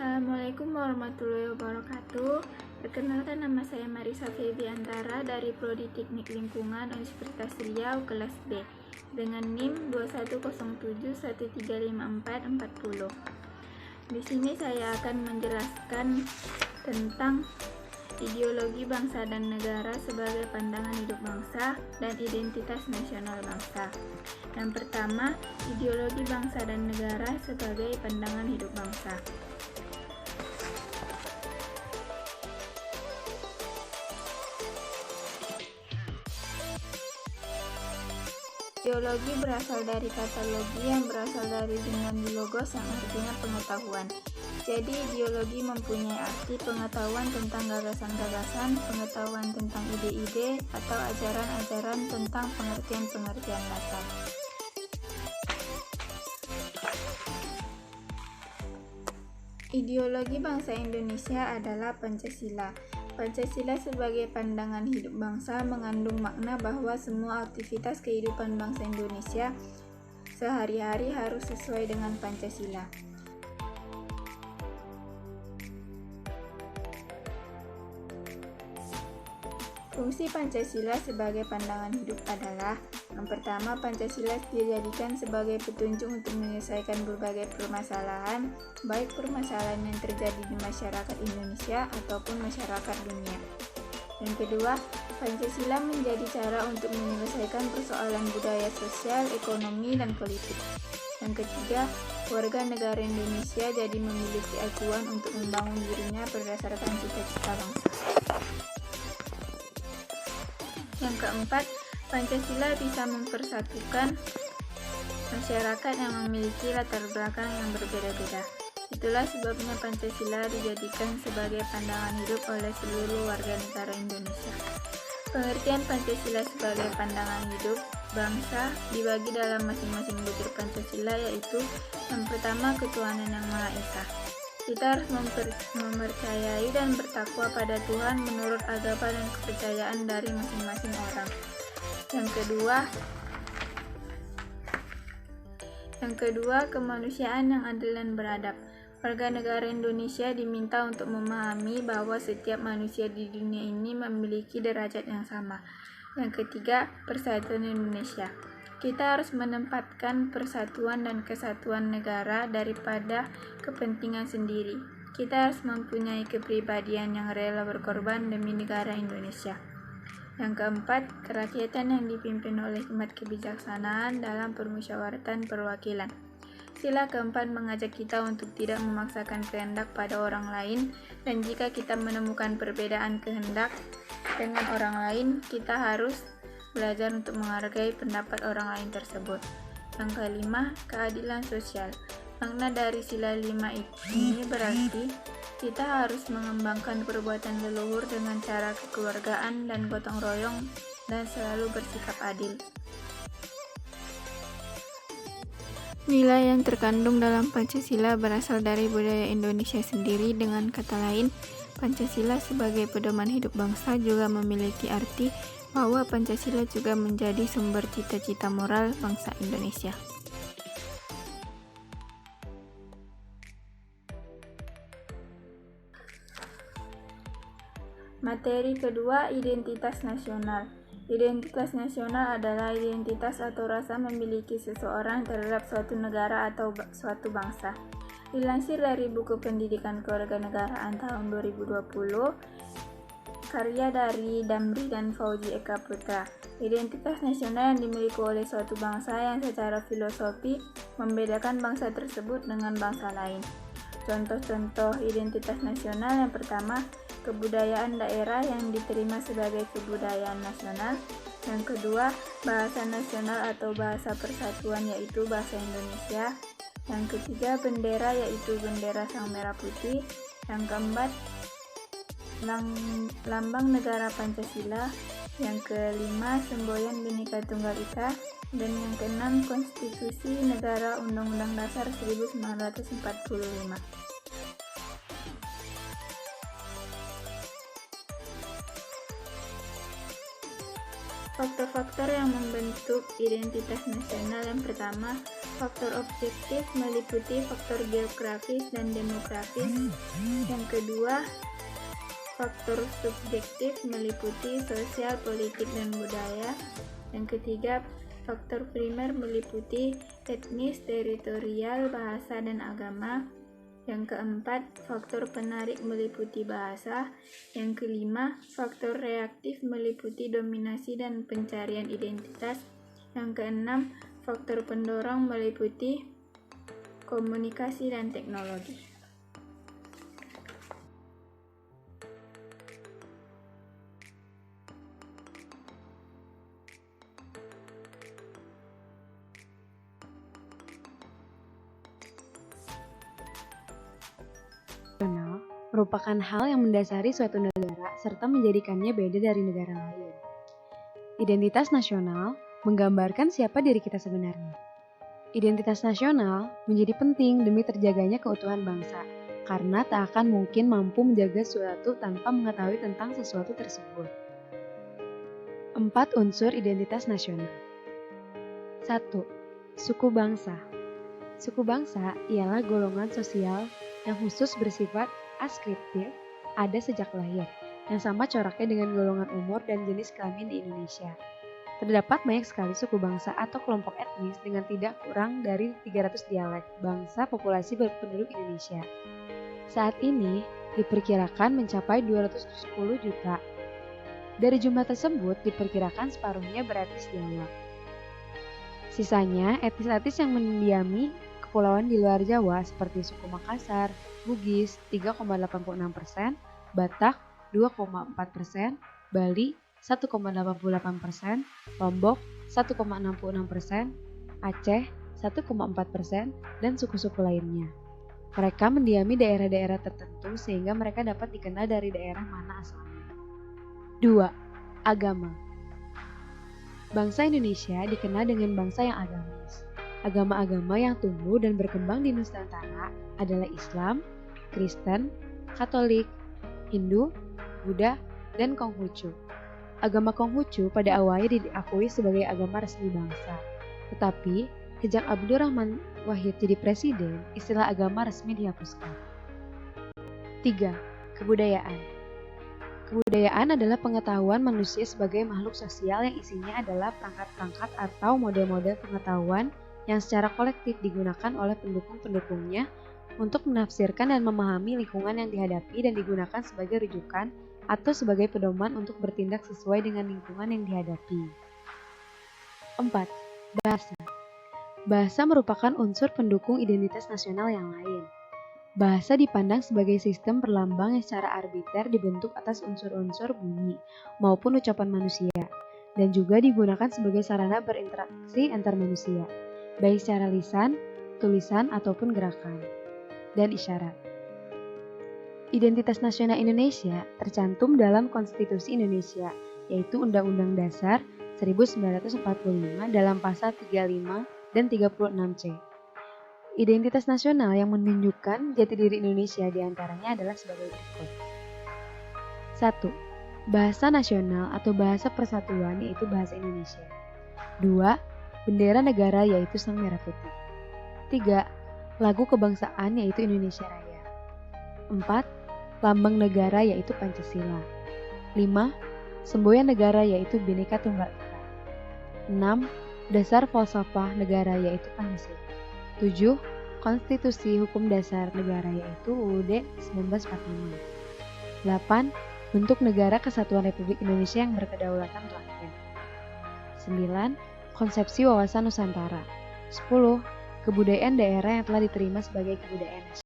Assalamualaikum warahmatullahi wabarakatuh. Perkenalkan, nama saya Marisa Febiantara dari Prodi Teknik Lingkungan Universitas Riau kelas B dengan NIM 2107135440. Di sini saya akan menjelaskan tentang ideologi bangsa dan negara sebagai pandangan hidup bangsa dan identitas nasional bangsa. Yang pertama, ideologi bangsa dan negara sebagai pandangan hidup bangsa. Ideologi berasal dari kata logi yang berasal dari dinamika logos yang artinya pengetahuan. Jadi ideologi mempunyai arti pengetahuan tentang gagasan-gagasan, pengetahuan tentang ide-ide, atau ajaran-ajaran tentang pengertian-pengertian dasar. Ideologi bangsa Indonesia adalah Pancasila. Pancasila sebagai pandangan hidup bangsa mengandung makna bahwa semua aktivitas kehidupan bangsa Indonesia sehari-hari harus sesuai dengan Pancasila. Fungsi Pancasila sebagai pandangan hidup adalah: yang pertama, Pancasila dijadikan sebagai petunjuk untuk menyelesaikan berbagai permasalahan, baik permasalahan yang terjadi di masyarakat Indonesia ataupun masyarakat dunia. Yang kedua, Pancasila menjadi cara untuk menyelesaikan persoalan budaya, sosial, ekonomi, dan politik. Yang ketiga, warga negara Indonesia jadi memiliki acuan untuk membangun dirinya berdasarkan cita-cita bangsa. Yang keempat, Pancasila bisa mempersatukan masyarakat yang memiliki latar belakang yang berbeda-beda. Itulah sebabnya Pancasila dijadikan sebagai pandangan hidup oleh seluruh warga negara Indonesia. Pengertian Pancasila sebagai pandangan hidup bangsa dibagi dalam masing-masing butir Pancasila, yaitu yang pertama, ketuhanan yang Maha Esa. Kita harus mempercayai dan bertakwa pada Tuhan menurut agama dan kepercayaan dari masing-masing orang. Yang kedua, kemanusiaan yang adil dan beradab. Warga negara Indonesia diminta untuk memahami bahwa setiap manusia di dunia ini memiliki derajat yang sama. Yang ketiga, persatuan Indonesia. Kita harus menempatkan persatuan dan kesatuan negara daripada kepentingan sendiri. Kita harus mempunyai kepribadian yang rela berkorban demi negara Indonesia. Yang keempat, kerakyatan yang dipimpin oleh hikmat kebijaksanaan dalam permusyawaratan perwakilan. Sila keempat mengajak kita untuk tidak memaksakan kehendak pada orang lain, dan jika kita menemukan perbedaan kehendak dengan orang lain, kita harus belajar untuk menghargai pendapat orang lain tersebut. Yang kelima, keadilan sosial. Makna dari sila 5 ini berarti kita harus mengembangkan perbuatan leluhur dengan cara kekeluargaan dan gotong royong dan selalu bersikap adil. Nilai yang terkandung dalam Pancasila berasal dari budaya Indonesia sendiri. Dengan kata lain, Pancasila sebagai pedoman hidup bangsa juga memiliki arti bahwa Pancasila juga menjadi sumber cita-cita moral bangsa Indonesia. Materi kedua, identitas nasional. Identitas nasional adalah identitas atau rasa memiliki seseorang terhadap suatu negara atau suatu bangsa. Dilansir dari buku Pendidikan Kewarganegaraan tahun 2020, karya dari Damri dan Fauzi Eka Putra. Identitas nasional yang dimiliki oleh suatu bangsa yang secara filosofi membedakan bangsa tersebut dengan bangsa lain. Contoh-contoh identitas nasional: yang pertama, kebudayaan daerah yang diterima sebagai kebudayaan nasional. Yang kedua, bahasa nasional atau bahasa persatuan, yaitu bahasa Indonesia. Yang ketiga, bendera, yaitu bendera Sang Merah Putih. Yang keempat, lambang negara Pancasila. Yang kelima, semboyan Bhinneka Tunggal Ika. Dan yang keenam, konstitusi negara Undang-Undang Dasar 1945. Faktor-faktor yang membentuk identitas nasional: yang pertama, Faktor objektif meliputi faktor geografis dan demografis. Yang kedua, faktor subjektif meliputi sosial, politik, dan budaya. Yang ketiga, faktor primer meliputi etnis, teritorial, bahasa, dan agama. Yang keempat, faktor penarik meliputi bahasa. Yang kelima, faktor reaktif meliputi dominasi dan pencarian identitas. Yang keenam, faktor pendorong meliputi komunikasi dan teknologi. Merupakan hal yang mendasari suatu negara serta menjadikannya beda dari negara lain. Identitas nasional menggambarkan siapa diri kita sebenarnya. Identitas nasional menjadi penting demi terjaganya keutuhan bangsa, karena tak akan mungkin mampu menjaga suatu tanpa mengetahui tentang sesuatu tersebut. 4 unsur identitas nasional. 1. Suku bangsa. Suku bangsa ialah golongan sosial yang khusus bersifat askriptif, ada sejak lahir, yang sama coraknya dengan golongan umur dan jenis kelamin di Indonesia. Terdapat banyak sekali suku bangsa atau kelompok etnis dengan tidak kurang dari 300 dialek bangsa populasi penduduk Indonesia. Saat ini diperkirakan mencapai 210 juta. Dari jumlah tersebut diperkirakan separuhnya beretnis Jawa. Sisanya etnis-etnis yang mendiami kepulauan di luar Jawa seperti suku Makassar, Bugis 3,86%, Batak 2,4%, Bali 1,88%, Lombok 1,66%, Aceh 1,4%, dan suku-suku lainnya. Mereka mendiami daerah-daerah tertentu sehingga mereka dapat dikenal dari daerah mana asalnya. 2. Agama. Bangsa Indonesia dikenal dengan bangsa yang agamis. Agama-agama yang tumbuh dan berkembang di Nusantara adalah Islam, Kristen, Katolik, Hindu, Buddha, dan Konghucu. Agama Konghucu pada awalnya diakui sebagai agama resmi bangsa. Tetapi, sejak Abdurrahman Wahid jadi presiden, istilah agama resmi dihapuskan. 3. Kebudayaan. Kebudayaan adalah pengetahuan manusia sebagai makhluk sosial yang isinya adalah perangkat-perangkat atau model-model pengetahuan yang secara kolektif digunakan oleh pendukung-pendukungnya untuk menafsirkan dan memahami lingkungan yang dihadapi dan digunakan sebagai rujukan atau sebagai pedoman untuk bertindak sesuai dengan lingkungan yang dihadapi. 4. Bahasa. Bahasa merupakan unsur pendukung identitas nasional yang lain. Bahasa dipandang sebagai sistem perlambang yang secara arbiter dibentuk atas unsur-unsur bunyi maupun ucapan manusia, dan juga digunakan sebagai sarana berinteraksi antar manusia, baik secara lisan, tulisan, ataupun gerakan, dan isyarat. Identitas nasional Indonesia tercantum dalam Konstitusi Indonesia, yaitu Undang-Undang Dasar 1945 dalam pasal 35 dan 36C. Identitas nasional yang menunjukkan jati diri Indonesia diantaranya adalah sebagai berikut. 1. Bahasa nasional atau bahasa persatuan yaitu bahasa Indonesia. 2. Bendera negara yaitu Sang Merah Putih. 3. Lagu kebangsaan yaitu Indonesia Raya. 4. Lambang negara yaitu Pancasila. 5. Semboyan negara yaitu Bhinneka Tunggal Ika. 6. Dasar falsafah negara yaitu Pancasila. 7. Konstitusi Hukum Dasar Negara yaitu UUD 1945. 8. Bentuk Negara Kesatuan Republik Indonesia yang berkedaulatan rakyat. 9. Konsepsi wawasan Nusantara. 10. Kebudayaan daerah yang telah diterima sebagai kebudayaan nasional.